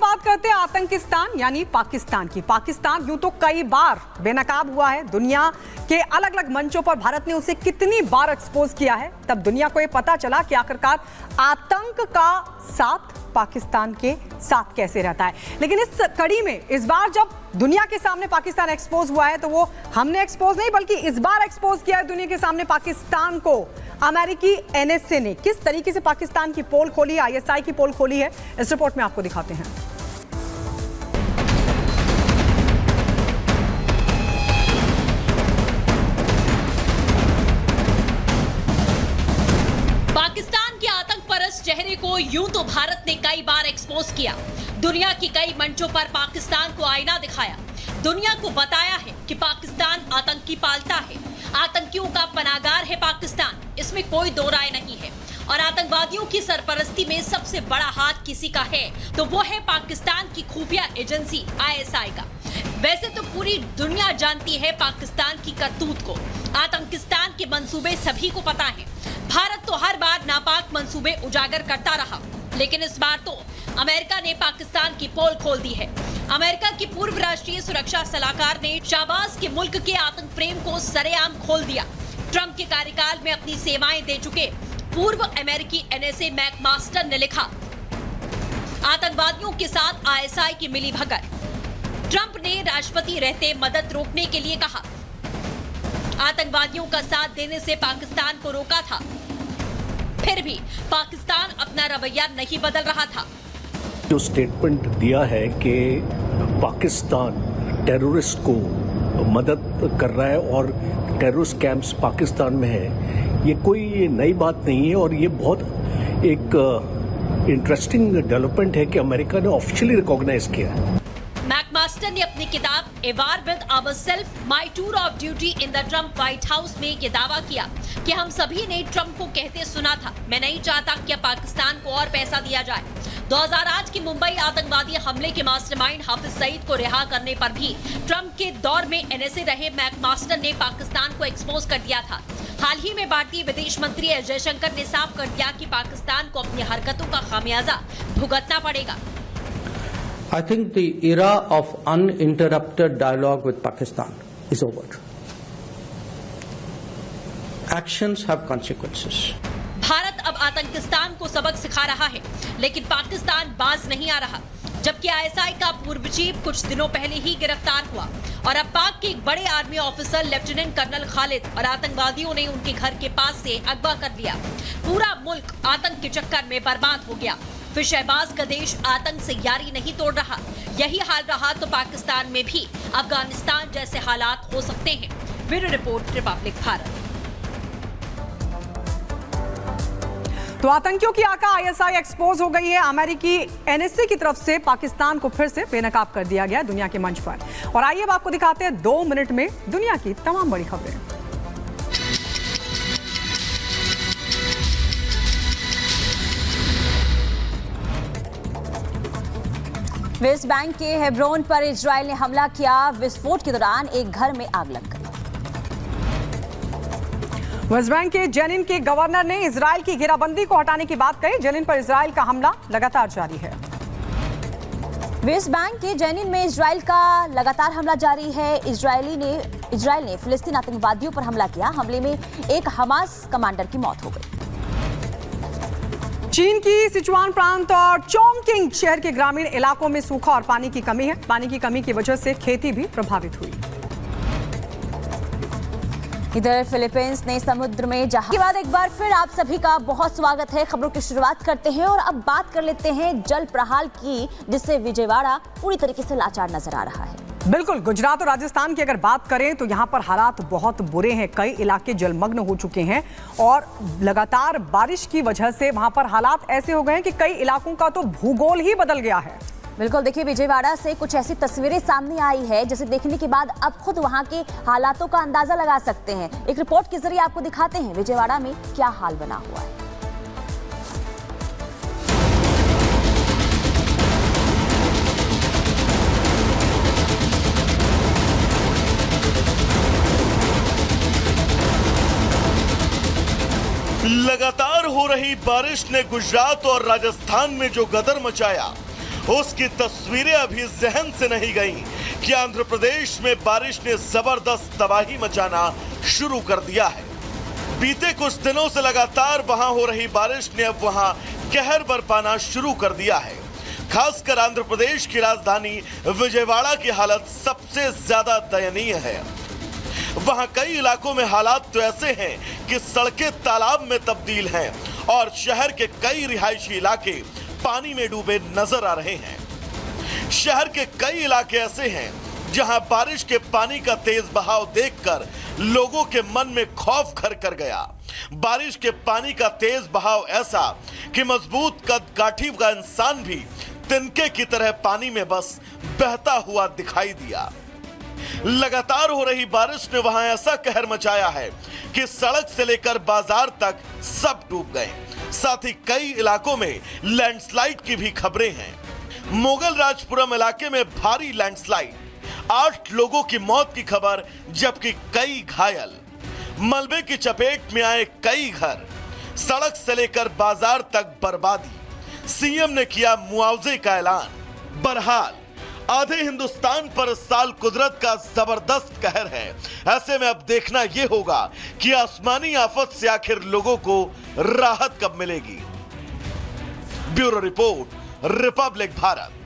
बात करते हैं आतंकिस्तान यानी पाकिस्तान की। पाकिस्तान यूं तो कई बार बेनकाब हुआ है। दुनिया के अलग अलग मंचों पर भारत ने उसे कितनी बार एक्सपोज किया है, तब दुनिया को यह पता चला कि आखिरकार आतंक का साथ पाकिस्तान के साथ कैसे रहता है। लेकिन इस कड़ी में इस बार जब दुनिया के सामने पाकिस्तान एक्सपोज हुआ है तो वो हमने एक्सपोज नहीं बल्कि इस बार एक्सपोज किया है दुनिया के सामने पाकिस्तान को। अमेरिकी एनएसए ने किस तरीके से पाकिस्तान की पोल खोली है, आईएसआई की पोल खोली है, इस रिपोर्ट में आपको दिखाते हैं। पाकिस्तान के आतंक परस्त चेहरे को यूं तो भारत ने कई बार एक्सपोज किया, दुनिया की कई मंचों पर पाकिस्तान को आईना दिखाया, दुनिया को बताया है कि पाकिस्तान आतंकी पालता है, आतंकियों का पनाहगार है पाकिस्तान, इसमें कोई दो राय नहीं है। और आतंकवादियों की सरपरस्ती में सबसे बड़ा हाथ किसी का है तो वो है पाकिस्तान की खुफिया एजेंसी आईएसआई का। वैसे तो पूरी दुनिया जानती है पाकिस्तान की करतूत को, आतंकिस्तान के मंसूबे सभी को पता है। भारत तो हर बार नापाक मंसूबे उजागर करता रहा, लेकिन इस बार तो अमेरिका ने पाकिस्तान की पोल खोल दी है। अमेरिका की पूर्व राष्ट्रीय सुरक्षा सलाहकार ने शाहबाज के मुल्क के आतंक प्रेम को सरेआम खोल दिया। ट्रंप के कार्यकाल में अपनी सेवाएं दे चुके पूर्व अमेरिकी एनएसए मैकमास्टर ने लिखा, आतंकवादियों के साथ आईएसआई की मिलीभगत। ट्रंप ने राष्ट्रपति रहते मदद रोकने के लिए कहा, आतंकवादियों का साथ देने से पाकिस्तान को रोका था, फिर भी पाकिस्तान अपना रवैया नहीं बदल रहा था। जो स्टेटमेंट दिया है कि पाकिस्तान टेररिस्ट को मदद कर रहा है और टेररिस्ट कैंप्स पाकिस्तान में है, ये कोई नई बात नहीं है और ये बहुत एक इंटरेस्टिंग डेवलपमेंट है कि अमेरिका ने ऑफिशियली रिकॉग्नाइज किया है। मैकमास्टर ने अपनी किताब a war with ourself, my tour of duty in the Trump White House में ये दावा किया कि हम सभी ने ट्रंप को कहते सुना था, मैं नहीं चाहता कि पाकिस्तान को और पैसा दिया जाए। 2008 की मुंबई आतंकवादी हमले के मास्टरमाइंड हाफिज सईद को रिहा करने पर भी ट्रंप के दौर में एनएसए रहे मैकमास्टर ने पाकिस्तान को एक्सपोज कर दिया था। हाल ही में भारतीय विदेश मंत्री एस जयशंकर ने साफ कर दिया कि पाकिस्तान को अपनी हरकतों का खामियाजा भुगतना पड़ेगा। I think the era of uninterrupted dialogue with Pakistan is over. Actions have consequences. Bharat अब आतंकिस्तान को सबक सिखा रहा है, लेकिन पाकिस्तान बाज नहीं आ रहा। जबकि आईएसआई का पूर्व चीफ कुछ दिनों पहले ही गिरफ्तार हुआ और अब पाक के एक बड़े army officer lieutenant colonel Khalid और आतंकवादियों ने उनके घर के पास से अगवा कर लिया। पूरा मुल्क आतंक के चक्कर में बर्बाद हो गया। फिर शहबाज का देश आतंक से यारी नहीं तोड़ रहा। यही हाल रहा तो पाकिस्तान में भी अफगानिस्तान जैसे हालात हो सकते हैं। Bureau report, Republic Bharat. तो आतंकियों की आका आईएसआई एक्सपोज हो गई है। अमेरिकी एनएसए की तरफ से पाकिस्तान को फिर से बेनकाब कर दिया गया दुनिया के मंच पर। और आइए अब आपको दिखाते हैं 2 मिनट में दुनिया की तमाम बड़ी खबरें। वेस्ट बैंक के हेब्रोन पर इजरायल ने हमला किया। विस्फोट के दौरान एक घर में आग लग गई। वेस्ट बैंक के जेनिन के गवर्नर ने इजरायल की घेराबंदी को हटाने की बात कही। जेनिन पर इजरायल का हमला लगातार जारी है। वेस्ट बैंक के जेनिन में इजरायल का लगातार हमला जारी है। इजरायल ने फिलिस्तीन आतंकवादियों पर हमला किया। हमले में एक हमास कमांडर की मौत हो गई। चीन की सिचुआन प्रांत और चोंगकिंग शहर के ग्रामीण इलाकों में सूखा और पानी की कमी है। पानी की कमी की वजह से खेती भी प्रभावित हुई। इधर फिलीपींस ने समुद्र में जहाज के बाद एक बार फिर आप सभी का बहुत स्वागत है। खबरों की शुरुआत करते हैं और अब बात कर लेते हैं जल प्रहाल की, जिससे विजयवाड़ा पूरी तरीके से लाचार नजर आ रहा है। बिल्कुल, गुजरात और राजस्थान की अगर बात करें तो यहाँ पर हालात बहुत बुरे हैं। कई इलाके जलमग्न हो चुके हैं और लगातार बारिश की वजह से वहां पर हालात ऐसे हो गए हैं कि कई इलाकों का तो भूगोल ही बदल गया है। बिल्कुल, देखिए विजयवाड़ा से कुछ ऐसी तस्वीरें सामने आई है जिसे देखने के बाद अब खुद वहां के हालातों का अंदाजा लगा सकते हैं। एक रिपोर्ट के जरिए आपको दिखाते हैं विजयवाड़ा में क्या हाल बना हुआ है। लगातार हो रही बारिश ने गुजरात और राजस्थान में जो गदर मचाया, उसकी तस्वीरें अभी जहन से नहीं गईं कि आंध्र प्रदेश में बारिश ने जबरदस्त तबाही मचाना शुरू कर दिया है। बीते कुछ दिनों से लगातार वहां हो रही बारिश ने अब वहां कहर बरपाना शुरू कर दिया है। खासकर आंध्र प्रदेश की राजधानी विजयवाड़ा की हालत सबसे ज्यादा दयनीय है। वहां कई इलाकों में हालात तो ऐसे हैं कि सड़कें तालाब में तब्दील हैं और शहर के कई रिहायशी इलाके पानी में डूबे नजर आ रहे हैं। शहर के कई इलाके ऐसे हैं जहां बारिश के पानी का तेज बहाव देखकर लोगों के मन में खौफ घर कर गया। बारिश के पानी का तेज बहाव ऐसा कि मजबूत कद काठी का इंसान भी तिनके की तरह पानी में बस बहता हुआ दिखाई दिया। लगातार हो रही बारिश ने वहां ऐसा कहर मचाया है कि सड़क से लेकर बाजार तक सब डूब गए। साथ ही कई इलाकों में लैंडस्लाइड की भी खबरें हैं। मोगल राजपुरम इलाके में भारी लैंडस्लाइड, 8 लोगों की मौत की खबर, जबकि कई घायल। मलबे की चपेट में आए कई घर, सड़क से लेकर बाजार तक बर्बादी। सीएम ने किया मुआवजे का ऐलान। बहरहाल आधे हिंदुस्तान पर इस साल कुदरत का जबरदस्त कहर है। ऐसे में अब देखना यह होगा कि आसमानी आफत से आखिर लोगों को राहत कब मिलेगी। Bureau report, Republic Bharat.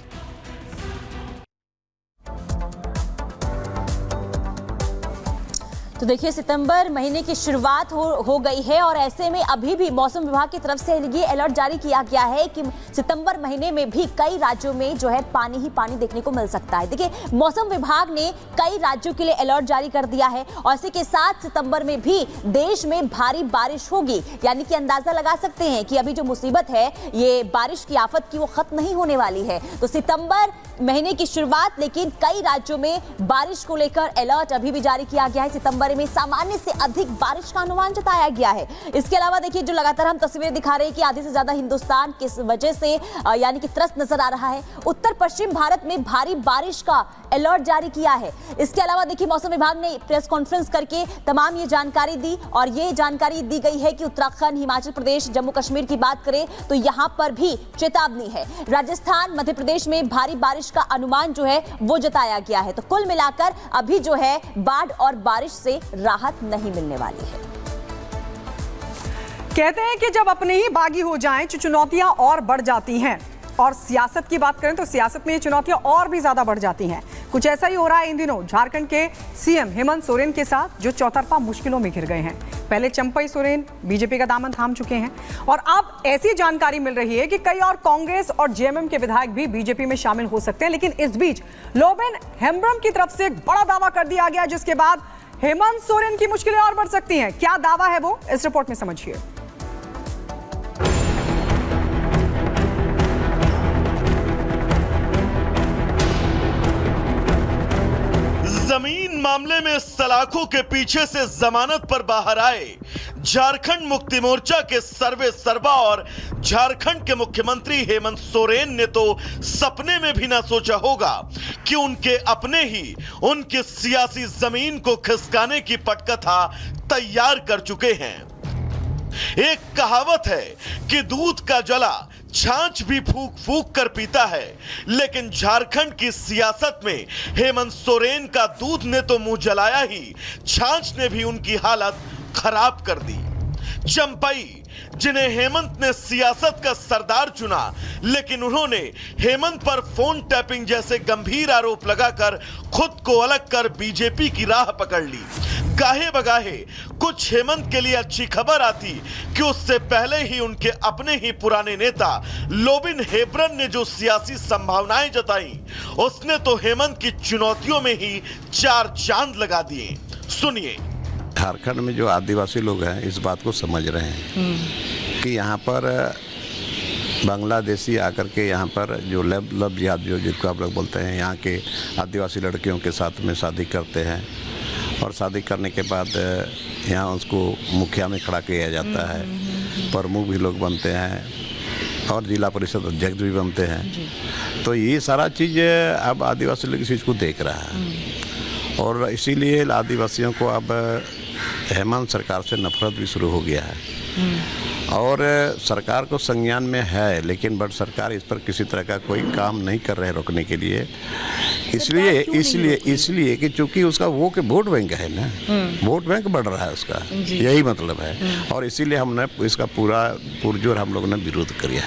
तो देखिए, सितंबर महीने की शुरुआत हो गई है और ऐसे में अभी भी मौसम विभाग की तरफ से ये अलर्ट जारी किया गया है कि सितंबर महीने में भी कई राज्यों में जो है पानी ही पानी देखने को मिल सकता है। देखिए, मौसम विभाग ने कई राज्यों के लिए अलर्ट जारी कर दिया है और इसी के साथ सितंबर में भी देश में भारी बारिश होगी। यानी कि अंदाजा लगा सकते हैं कि अभी जो मुसीबत है, ये बारिश की आफत की, वो खत्म नहीं होने वाली है। तो सितंबर महीने की शुरुआत, लेकिन कई राज्यों में बारिश को लेकर अलर्ट अभी भी जारी किया गया है। सितंबर में सामान्य से अधिक बारिश का अनुमान जताया गया है। इसके अलावा देखिए, जो लगातार हम तस्वीरें दिखा रहे हैं कि आधे से ज्यादा हिंदुस्तान किस वजह से यानी कि त्रस्त नजर आ रहा है। उत्तर पश्चिम भारत में भारी बारिश का अलर्ट जारी किया है। इसके अलावा देखिए, मौसम विभाग ने प्रेस कॉन्फ्रेंस करके तमाम ये जानकारी दी और ये जानकारी दी गई है कि उत्तराखंड, हिमाचल प्रदेश, जम्मू कश्मीर की बात करें तो यहां पर भी चेतावनी है। राजस्थान, मध्य प्रदेश में भारी बारिश का अनुमान जो है वो जताया गया है। तो कुल मिलाकर अभी जो है बाढ़ और बारिश से राहत नहीं मिलने वाली है। कहते हैं कि जब अपने ही बागी हो जाएं तो चुनौतियां और बढ़ जाती हैं। और सियासत की बात करें तो सियासत में ये चुनौतियां और भी ज्यादा बढ़ जाती हैं। कुछ ऐसा ही हो रहा है इन दिनों झारखंड के सीएम हेमंत सोरेन के साथ, जो चौतरफा मुश्किलों में घिर गए हैं। पहले चंपई सोरेन बीजेपी का दामन थाम चुके हैं और अब ऐसी जानकारी मिल रही है कि कई और कांग्रेस और जेएमएम के विधायक भी बीजेपी में शामिल हो सकते हैं। लेकिन इस बीच लोबेन हेम्ब्रम की तरफ से एक बड़ा दावा कर दिया गया, जिसके बाद हेमंत सोरेन की मुश्किलें और बढ़ सकती हैं। क्या दावा है वो, इस रिपोर्ट में समझिए। जमीन मामले में सलाखों के पीछे से जमानत पर बाहर आए झारखंड मुक्ति मोर्चा के सर्वे सर्वा और झारखंड के मुख्यमंत्री हेमंत सोरेन ने तो सपने में भी ना सोचा होगा कि उनके अपने ही उनकी सियासी जमीन को खिसकाने की पटकथा तैयार कर चुके हैं। एक कहावत है कि दूध का जला छाछ भी फूक फूक कर पीता है, लेकिन झारखंड की सियासत में हेमंत सोरेन का दूध ने तो मुंह जलाया ही, छाछ ने भी उनकी हालत खराब कर दी। चंपई, जिन्हें हेमंत ने सियासत का सरदार चुना, लेकिन उन्होंने हेमंत पर फोन टैपिंग जैसे गंभीर आरोप लगाकर खुद को अलग कर बीजेपी की राह पकड़ ली। गाहे बगाहे कुछ हेमंत के लिए अच्छी खबर आती कि उससे पहले ही उनके अपने ही पुराने नेता लोबिन हेब्रन ने जो सियासी संभावनाएं जताई, उसने तो हेमंत की चुनौतियों में ही 4 चांद लगा दिए। सुनिए। झारखंड में जो आदिवासी लोग हैं इस बात को समझ रहे हैं कि यहाँ पर बांग्लादेशी आकर के यहाँ पर जो लव जिहाद जो जिसको आप लोग बोलते हैं, यहाँ के आदिवासी लड़कियों के साथ में शादी करते हैं और शादी करने के बाद यहाँ उसको मुखिया में खड़ा किया जाता है, प्रमुख भी लोग बनते हैं और जिला परिषद अध्यक्ष भी बनते हैं। तो ये सारा चीज़ अब आदिवासी लोग इस चीज़ को देख रहा है और इसीलिए आदिवासियों को अब हेमंत सरकार से नफरत भी शुरू हो गया है और सरकार को संज्ञान में है, लेकिन बट सरकार इस पर किसी तरह का कोई काम नहीं कर रहे रोकने के लिए। इसलिए कि चूंकि उसका वो कि वोट बैंक है ना, वोट बैंक बढ़ रहा है उसका, यही मतलब है। और इसीलिए हमने इसका पूरा पुरजोर हम लोगों ने विरोध किया।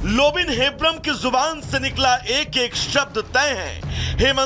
लोबिन हेब्रम की जुबान से निकला एक एक शब्द तय है। हेमंत